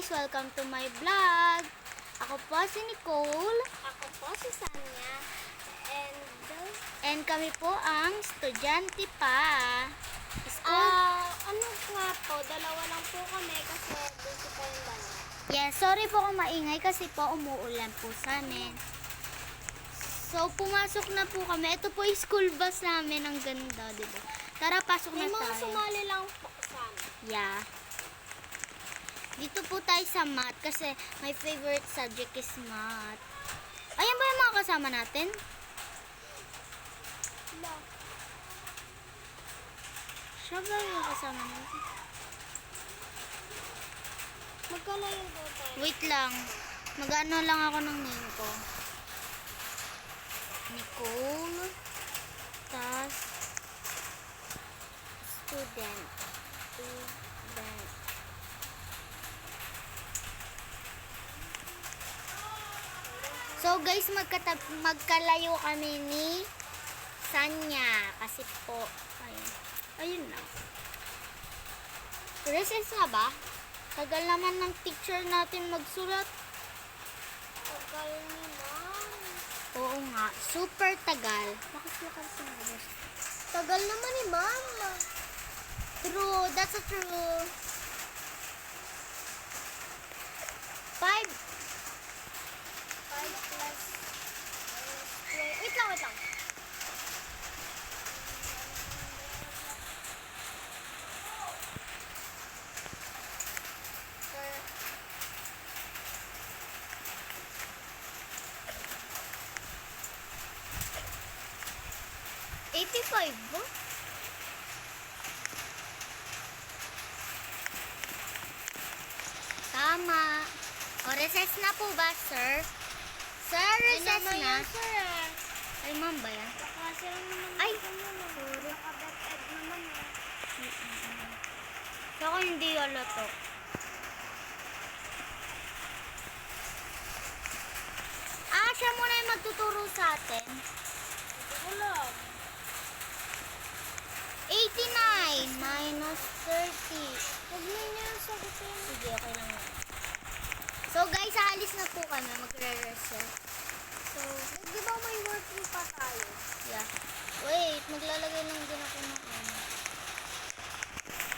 guys! Welcome to my vlog! Ako po si Nicole. Ako po si Sanya. And kami po ang estudyante pa. Ano nga po, dalawa lang po kami kasi busy pa yung dalawa. Yes, sorry po kung maingay kasi po umuulan po sa amin. So, pumasok na po kami. Ito po yung school bus namin. Ang ganda, diba? Tara, pasok na May mga tayo. sumali lang po sa amin. Yeah. Dito po tayo sa math kasi my favorite subject is math. Ayan ba yung mga kasama natin? Wala. Siya ba yung kasama natin? Magkalayo daw tayo. Wait lang. Mag-ano lang ako ng name ko. Nicole. Tas student. So guys, magkalayo kami ni Sanya. Kasi po, ayun na. Recess na ba? Tagal naman ng teacher natin magsulat. Tagal naman. Oo nga, super tagal. Bakit lakad sa mga Tagal naman ni Ma'am. True, that's a true. 5 5 plus 12. Wait lang. $85 ba? Tama. O, recess na po ba, sir? Sir, recess na. Yan, sir. Ay, ma'am ba yan? Kasi lang naman. Ay, sorry. Nakabet-ed naman eh. So, ako hindi yolo to. Siya muna yung magtuturo sa atin. Wala. 89 minus 30. Huwag na niya sagutin. Sige, okay lang yan. So, guys, aalis na po kami. Magre-recess. So, di ba may working pa tayo? Yeah. Wait, maglalagay lang din ako ng ano.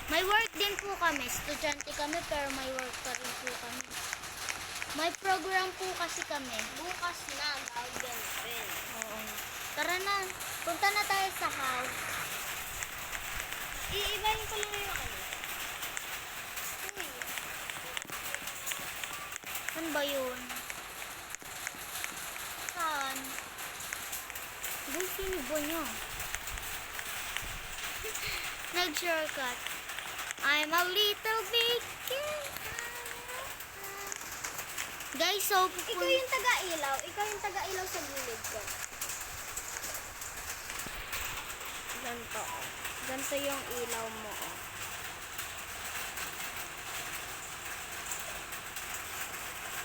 May work din po kami. Estudyante kami, pero may work pa rin po kami. May program po kasi kami. Bukas na, gagawin. Oo. Tara na. Punta na tayo sa house. Iibahin ko lang yung ano. Uy. Saan ba yun? Saan? Doon sino ba niya? Nag-shortcut. I'm a little bit guys, so Ikaw yung taga-ilaw. Ikaw yung taga-ilaw sa gilid ko. Ganto. Ganto yung ilaw mo. Oh.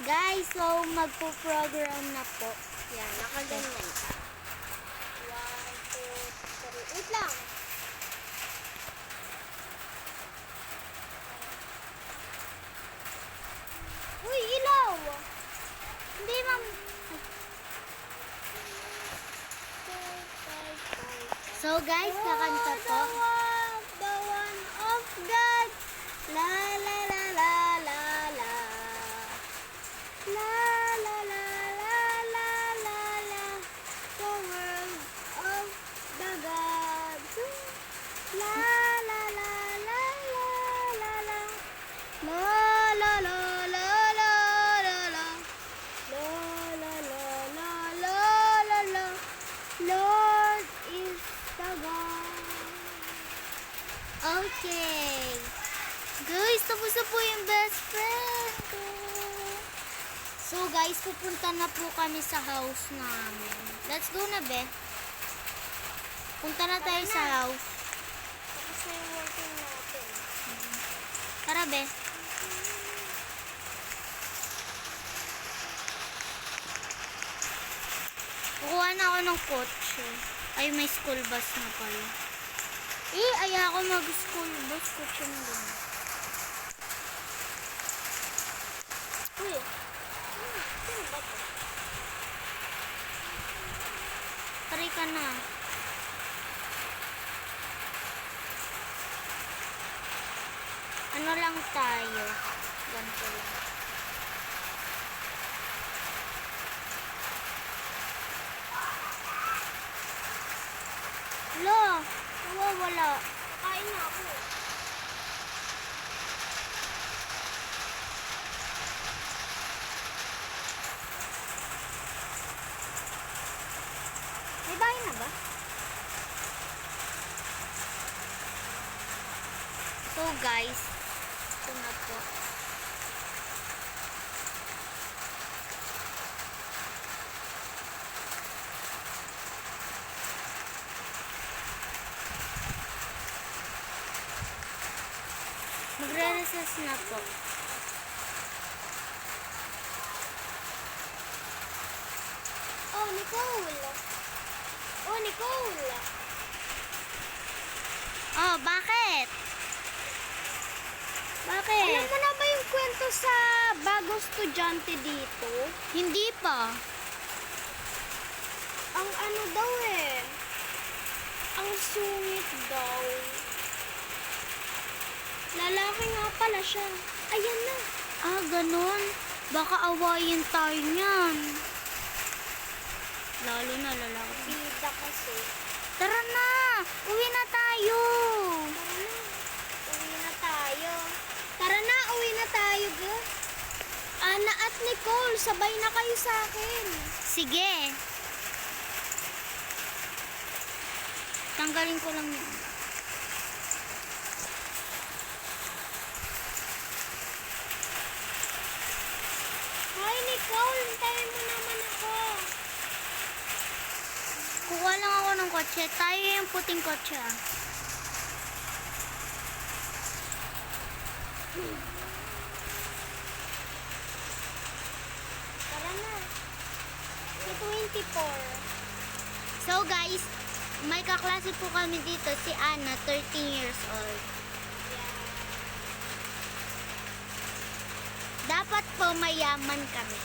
guys, so magpo-program na po. Yan, nakaganyan ka. 1, 2, 3. Wait lang. Uy, ilaw! Hindi, ma'am. So guys, kakanta po. The one of God. La la la la la la. La la la la la la la. The world of the God. La la la la la la la. La la la la la la la. La la la la la la la. Lord is the God. Okay. Guys, tapos na po yung best friend ko. So guys, pupunta na po kami sa house namin. Let's go na, be. Punta na tayo sa house. Tapos na yung working natin. Tara, be. Kukuha na ako ng kotse. Ay, may school bus na pala. Aya ako mag-school bus. Kotse na lang. Uy. Sino ba to? Try ka na. Ano lang tayo? Ganito lang. Lo, nawawala. Kain na ako. May bahay na ba? So guys, ito na po. Magre-recess na po. Oh, Nicole. Oh, Nicole. Oh, bakit? Bakit? Alam mo na ba yung kwento sa bagong estudyante dito? Hindi pa. Ang ano daw eh. Ang sungit daw. Lalaki nga pala siya. Ayan na. Ah, ganun. Baka awayin tayo niyan. Lalo na lalaki. Bida kasi. Tara na! Uwi na tayo! Uwi na tayo. Tara na, uwi na tayo, girl. Ana at Nicole, sabay na kayo sa akin. Sige. Tanggalin ko lang yun. Hi, Nicole, hintayin mo naman ako. Kuha lang ako ng kotse. Tayo yung puting kotse ah. Tara na. Si 24. So guys, may kaklase po kami dito. Si Anna, 13 years old. Dapat po mayaman kami.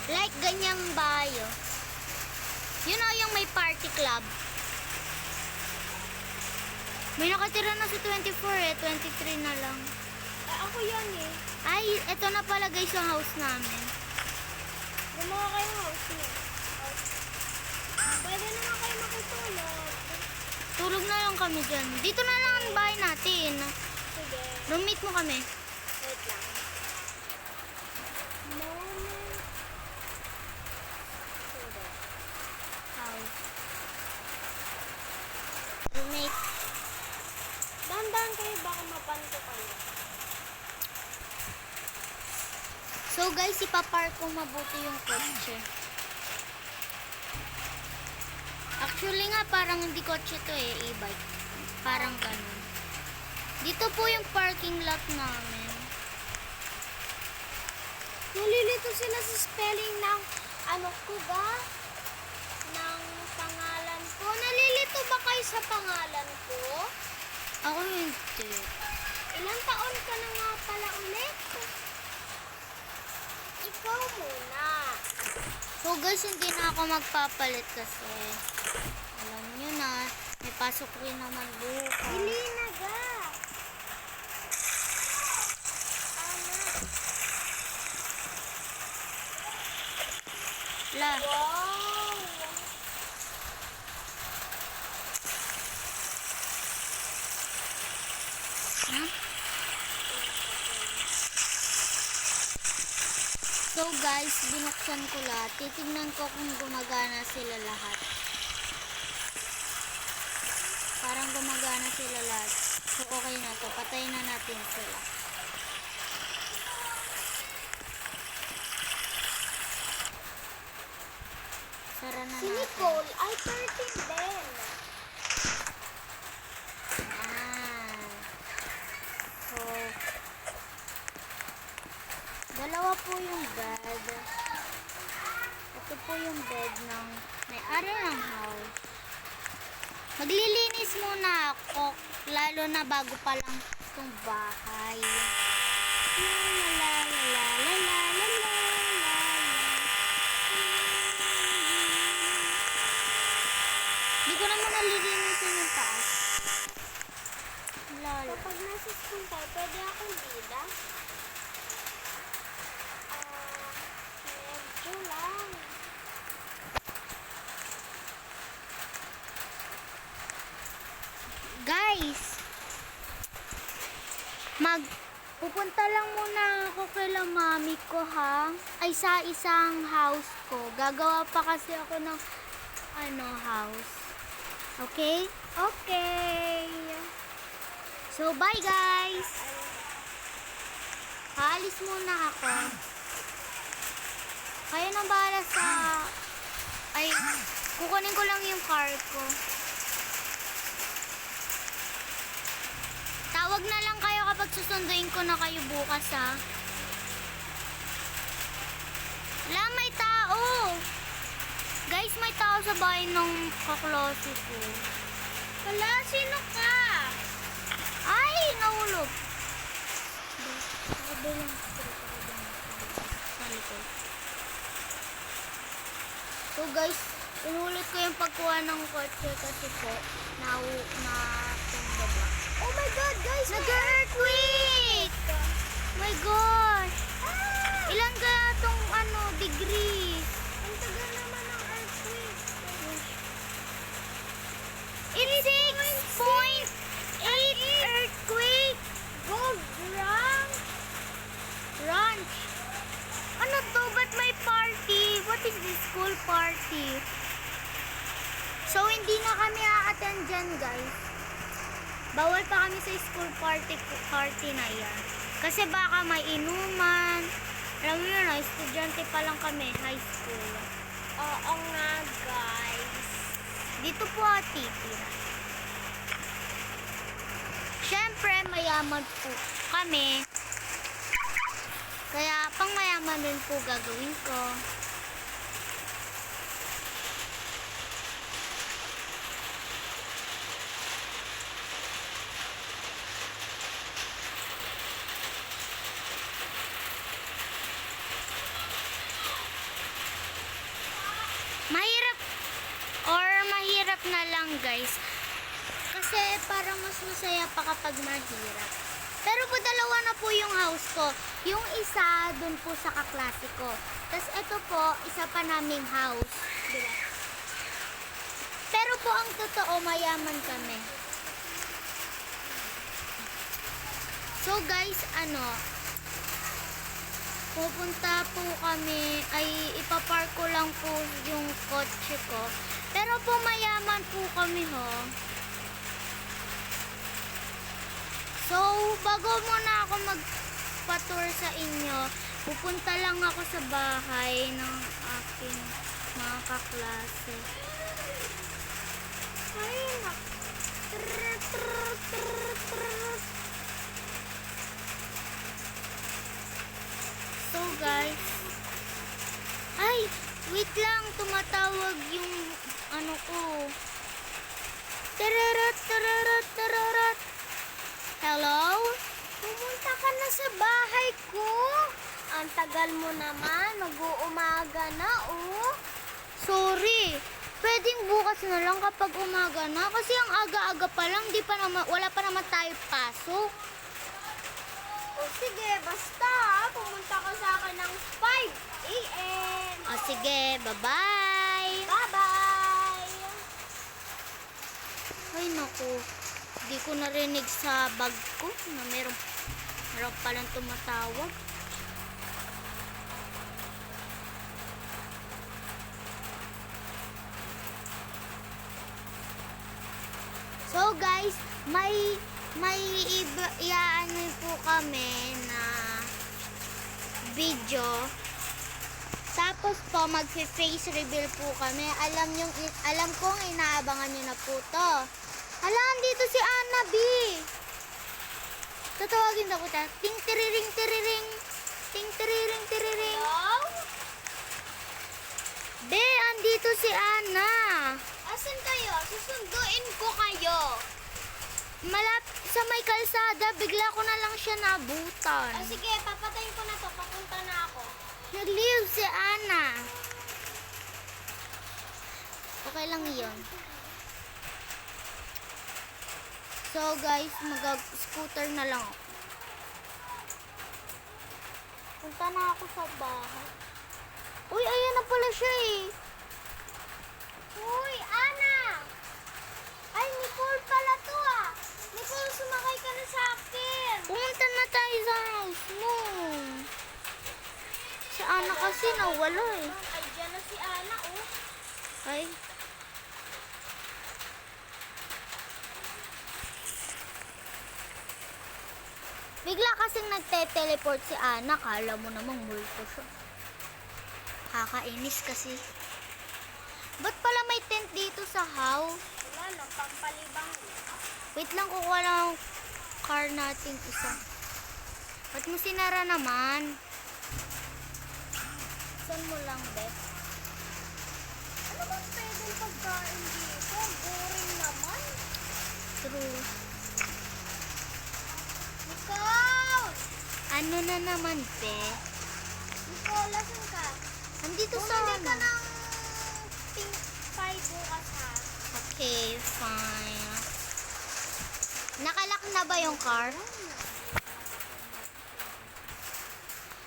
Like ganyang bayo. You know yung may party club. May nakatira na si 24 eh. 23 na lang. Ako yan eh. Ay, eto na pala guys yung house namin. Gumawa kayong house niya. Pwede naman kayo makitulog. Tulog na lang kami dyan. Dito na lang ang bahay natin. Sige. Roommate mo kami. Wait lang. Moment. Sige. House. Roommate. Dahan-dahan kayo, baka mapanto kayo. So guys, ipapark ko mabuti yung kotse. Actually nga, parang hindi kotse to eh, e-bike. Parang ganun. Dito po yung parking lot namin. Nalilito sila sa spelling ng ano ko ba? Ng pangalan ko. Nalilito ba kayo sa pangalan ko? Ako hindi. Ilang taon ka na nga pala ulit? Ikaw muna. So guys, hindi na ako magpapalit kasi alam nyo na, may pasok rin naman bukas. Bili na ga. La, Wow. ha? So guys, binuksan ko lahat. Titignan ko kung gumagana sila lahat. Parang gumagana sila lahat. So okay na to. Patayin na natin sila. Sara na Si natin. Nicole ay 13 din. Ah. So, dalawa po yung bed. Ito po yung bed ng may-ari ng house. Maglilinis muna ako, lalo na bago pa lang itong bahay. La la la la la pwede akong bida? Medyo lang. Guys, pupunta lang muna ako kay mami ko ha. Ay sa isang house ko. Gagawa pa kasi ako ng house. Okay? Okay. So bye guys. Haalis muna ako. Kayo nang bahala sa kukunin ko lang yung car ko. Tawag na lang kayo kapag susunduin ko na kayo bukas ha. Wala, may tao. Guys, may tao sa bahay ng kaklase ko. Wala, sino ka? Ay, nahulog. So guys, inulit ko yung pagkuha ng kotse kasi po natumba ba. Oh my God, guys! Nag-earthquake! My gosh! Ilan kaya tong degree? Ang tagal naman ng earthquake. It's 6.8 earthquake! Gold rank! Ranch! Ano to? Ba't may party? What is this school party? So, hindi na kami a-attend dyan, guys. Bawal pa kami sa school party na yan. Kasi baka may inuman. Alam mo yun, estudyante pa lang kami, high school. Oo nga, guys. Dito po titira. Siyempre, mayaman po kami. Kaya, pang mayaman din po gagawin ko. Mahirap na lang guys. Kasi parang mas masaya pa kapag mahirap. Pero po dalawa na po yung house ko. Yung isa dun po sa kaklase ko. Tapos ito po, isa pa naming house. Diba? Pero po ang totoo, mayaman kami. So guys, pupunta po kami, ipapark ko lang po yung kotse ko. Pero po mayaman po kami ho. So, bago muna ako magpa-tour sa inyo, pupunta lang ako sa bahay ng aking mga kaklase. Ay, So guys, ay, wait lang, tumatawag yung ko. Tararat, tararat, tararat. Hello? pumunta ka na sa bahay ko. Ang tagal mo naman, mag-uumaga na, oh. Sorry. Pwedeng bukas na lang kapag umaga na. Kasi ang aga-aga pa lang, wala pa naman tayo pasok. O sige, basta, pumunta ka sa akin ng 5 a.m. O sige, bye-bye. Bye-bye! Ay naku, di ko narinig sa bag ko na meron palang tumatawag. So guys, may iaano po kami na video. Tapos po magfe-face reveal po kami. Alam kong inaabangan niyo na po to. Alam, dito si Anna B. Tatawagin na po ta. Ting tiriring tiriring. Ting tiriring tiriring. Hello? Be, andito si Anna. Asan kayo? Susunduin ko kayo. Sa may kalsada, bigla ko na lang siya nabutan. Sige, papatayin ko na to. Papunta na ako. Nag-leave si Anna. Okay lang yun. So guys, mag-scooter na lang ako. Punta na ako sa bahay. Uy, ayan na pala siya eh. Uy, Ana! Ay, Nicole pala to ah! Nicole, sumakay ka na sa akin! Pumunta na tayo sa house mo. Si Ana kasi nawala eh. Ay, dyan na si Ana oh. Ay. Bigla kasing nagte-teleport si Ana. Kala mo namang multo siya. Kakainis kasi. Ba't pala may tent dito sa house? Wala no, pampalibang. Wait lang, kukuha lang ang car natin isa. Ba't mo sinara naman? Saan mo lang, Beth? Ano bang pwedeng pagkain dito? Boring naman. True. Nicole! Ano na naman, Beth? Nicole, lasan ka? Andito sa Bumili ka ano? ng pink pie bukas ha. Okay, fine. Nakalak na ba yung car?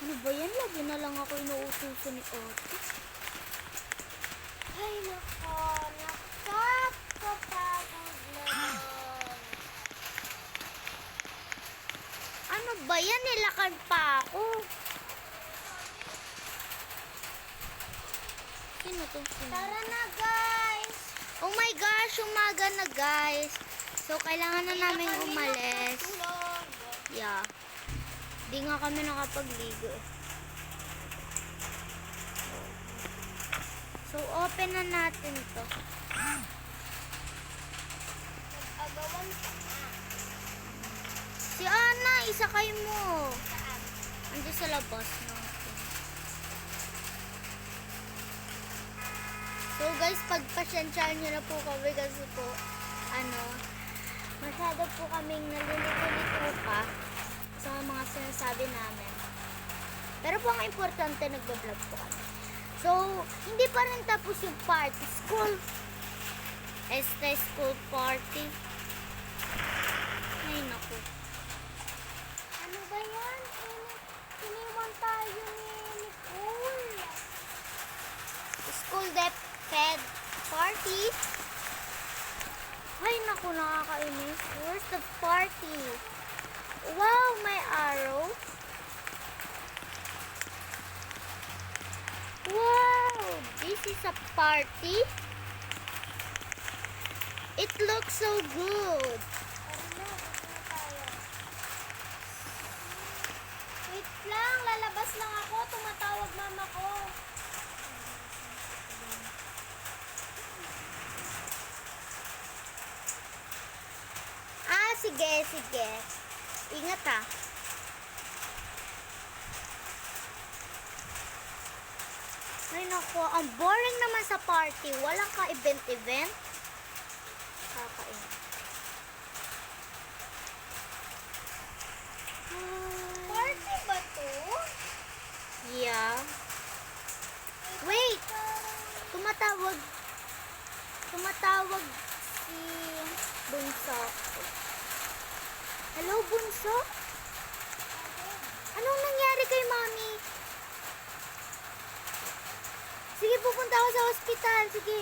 Ano ba yan? Lagi na lang ako inuutusan ni Otis. Ay, nako. Nakakapagod naman. Ano ba yan? Nilakad pa ako. Sino to? Tara na, guys. Oh my gosh, umaga na guys. So, kailangan na namin umalis. Tulog. Yeah. Di nga kami nakapagligo eh. So, open na natin to. Nag-agawan ka na. Si Ana, isakay mo. Saan? Andiyan sa labas natin. So guys, pagpasensyahan nyo na po kami kasi po, masyado po kaming nalilito-lito pa sa mga sinasabi namin. Pero po ang importante, nagbablog po kami. So, hindi pa rin tapos yung party. School party. Ay, naku. Ano ba yan? Iniwan tayo ni Nicole. School fed party. Ay, naku, nakakainis. Where's the party? Wow, may arrow. Wow, this is a party. It looks so good. Tara na, gusto na tayo. Wait lang, lalabas lang ako. Tumatawag mama ko. Ah, sige, sige. Ingat ah. Ay nako, ang boring naman sa party. Walang ka-event-event. Kakain. Party ba to? Yeah. Wait! Tumatawag. Tumatawag si Bunso. Hello, Bunso? Anong nangyari kay Mami? Sige, pupunta ako sa ospital. Sige.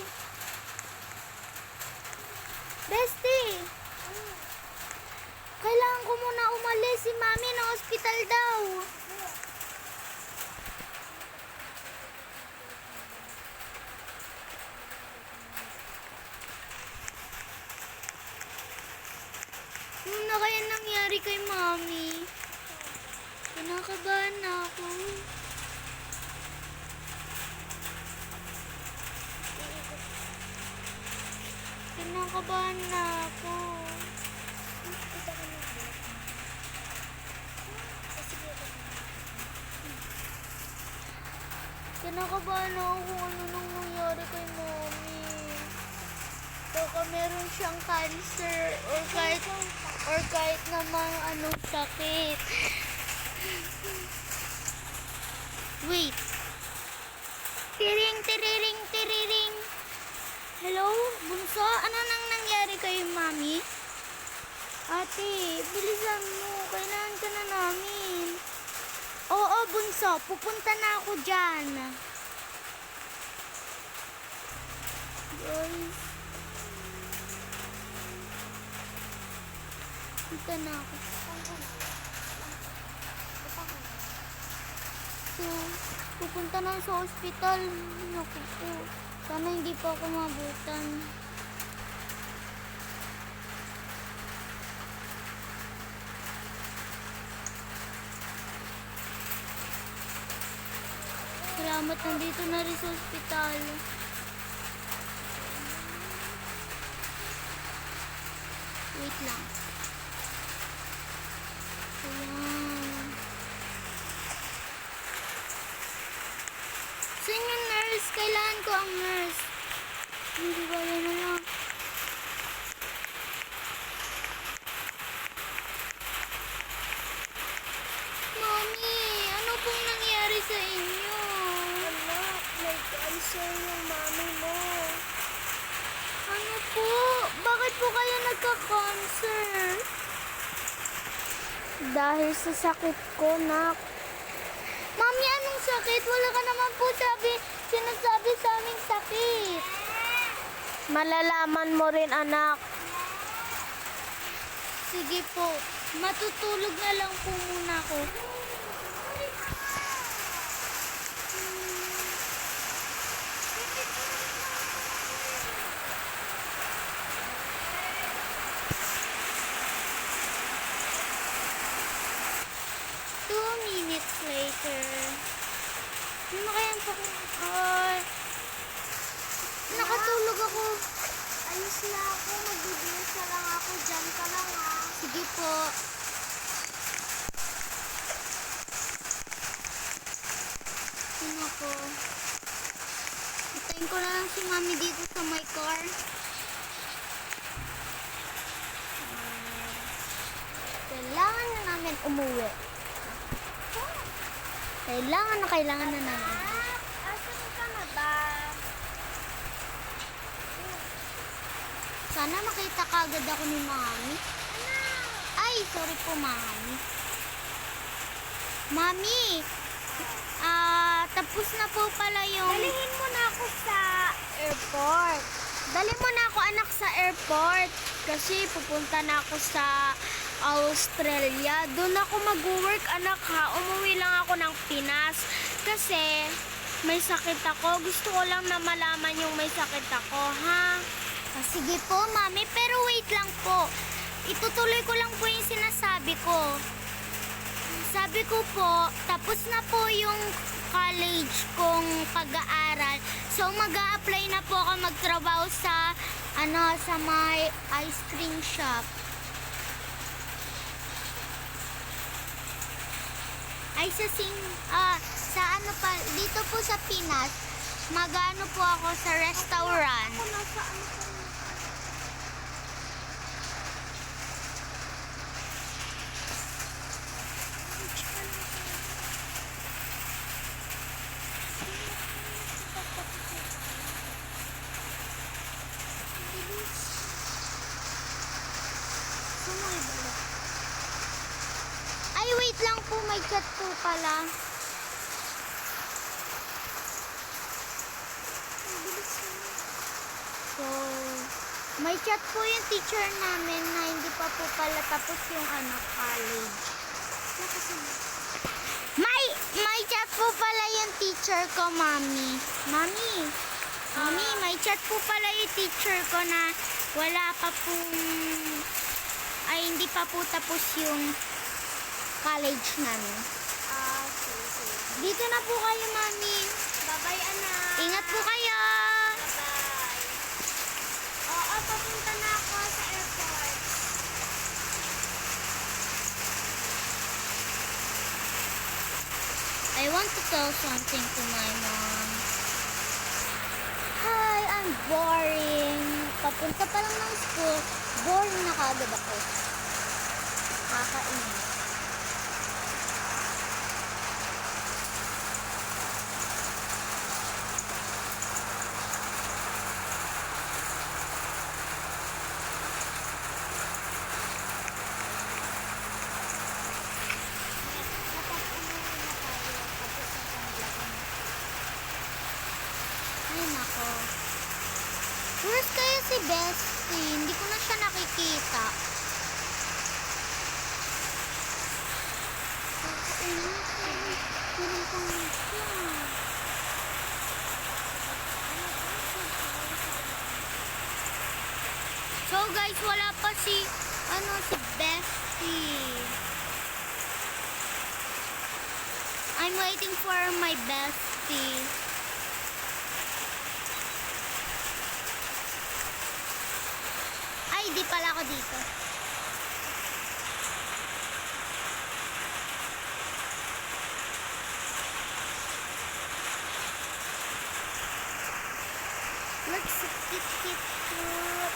Bestie! Kailangan ko muna umalis. Si Mami na ospital daw. Ano na kaya nangyari kay Mami? Kinakabahan na ako. Kinakabahan na ako. Kinakabahan na ako kung ano nang nangyari kay Mami. Baka meron siyang cancer or kahit namang anong sakit. Wait. Tiring, tiriring, tiriring. Hello, Bunso? Ano nang nangyari kay Mami? Ate, bilisan mo. Kailangan ka na namin. Oo, bunso. Pupunta na ako dyan. Guys. Punta na ako. So, pupunta na sa ospital. Naku po. Sana hindi pa ako mabutan. Salamat, nandito na rin sa ospital. Wait lang. Ayan. Saan yung nurse? Kailangan ko ang nurse. Hindi ba yan na lang? Mami, ano pong nangyari sa inyo? Anak, may cancer yung mami mo. Ano po? Bakit po kayo nagka-cancer? Dahil sa sakit ko, nak. Mami, anong sakit? Wala ka naman po sinasabi sa aming sakit. Malalaman mo rin, anak. Sige po, matutulog na lang po muna ako. Two minutes later. Ano kayang Ay, nakatulog ako. Ayos na ako. Magbibiyos na lang ako. Diyan ka lang, ha. Sige po. Sino ko? Hintayin ko na lang si mami dito sa my car. Kailangan na namin umuwi. Kailangan na namin. Asan ka na ba? Sana makita kagad ako ni mami. Ay, sorry po mami. Mami, tapos na po pala yung... Dalihin mo na ako sa airport. Dali mo na ako anak sa airport. Kasi pupunta na ako sa Australia. Doon ako mag-work anak ha. Umuwi lang ako ng Pinas. Kasi may sakit ako. Gusto ko lang na malaman yung may sakit ako ha. Sige po mami, pero wait lang po. Itutuloy ko lang po yung sinasabi ko. Sabi ko po, tapos na po yung college kong pag-aaral. So mag-a-apply na po ako magtrabaho sa sa may ice cream shop. Ay sa ano pa dito po sa Pinas, mag-ano po ako sa restaurant. Ako nasa ano ka na. Ay, wait lang po. May chat po pala. So, may chat po yung teacher namin na hindi pa po pala tapos yung college. May chat po pala yung teacher ko, mami. Mami, may chat po pala yung teacher ko na wala pa pong, hindi pa po tapos yung college namin. Sige. Dito na po kayo, mami. Bye-bye, anak. Ingat po kayo. Bye-bye. Oo, papunta na ako sa airport. I want to tell something to my mom. Hi, I'm boring. Papunta pa lang ng school, boring na kagad ako. Kakainin. Where's kaya si Bestie? Hindi ko na siya nakikita. So guys, wala pa si Bestie. I'm waiting for my bestie. Ay, di pala ako dito. Let's skip through.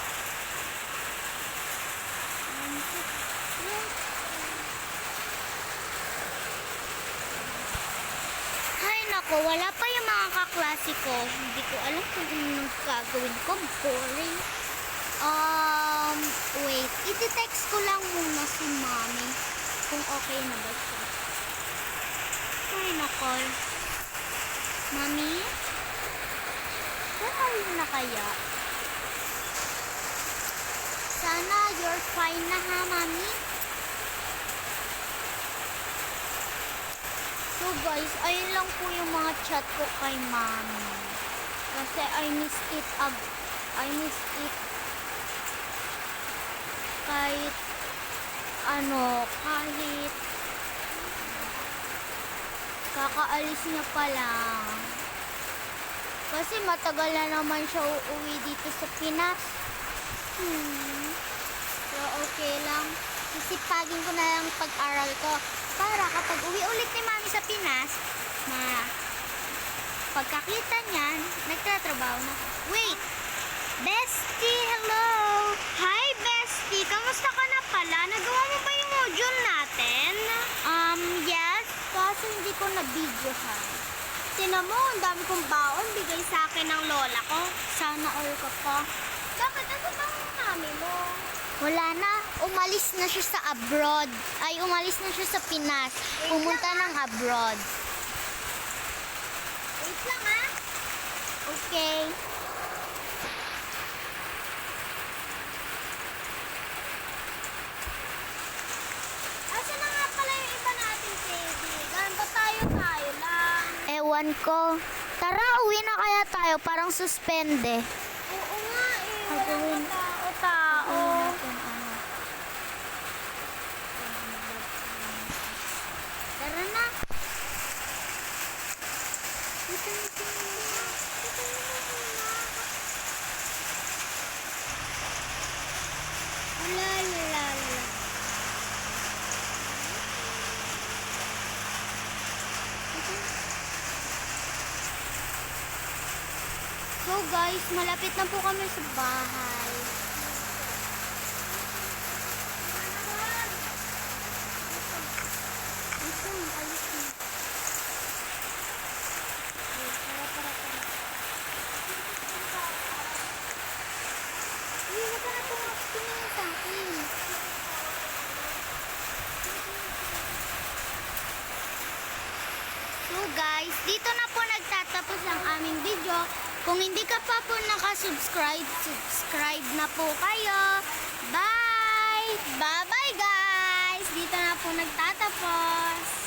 Ay nako, wala pa yung mga kaklase ko. Hindi ko alam kung anong gagawin ko. Boring. Wait. I-text ko lang muna si Mommy kung okay na ba siya. Ay nako. Mommy? Where are you na kaya? Sana you're fine na ha, Mommy? So guys, ayun lang po yung mga chat ko kay Mommy. Kasi I miss it kahit kakaalis niya pa lang. Kasi matagal na naman siya uuwi dito sa Pinas. So okay lang. Sisipagin ko na lang pag-aral ko para kapag uwi ulit ni Mami sa Pinas, pagkakita niyan, nagtatrabaho na. Wait! Bestie, hello! Hi, Bestie! Kamusta ka na pala? Nagawa mo ba yung module natin? Yes. Kaso hindi ko na-videohan. Tinan mo, ang dami kong baon bigay sa akin ng lola ko. Sana all ka pa. Bakit? Ano bang mami mo? Wala na. Umalis na siya sa abroad. Ay, umalis na siya sa Pinas. Pumunta ng abroad. Wait lang ha. Okay. Asa na nga pala yung iba nating kaibigan? Ba't tayo lang? Ewan ko. Tara, uwi na kaya tayo. Parang suspende. Oo nga eh. Gagawin. Walang tao. Tara na. La la la la. So guys, malapit na po kami sa bahay. So guys, dito na po nagtatapos ang aming video. Kung hindi ka pa po nakasubscribe, subscribe na po kayo. Bye! Bye-bye guys! Dito na po nagtatapos.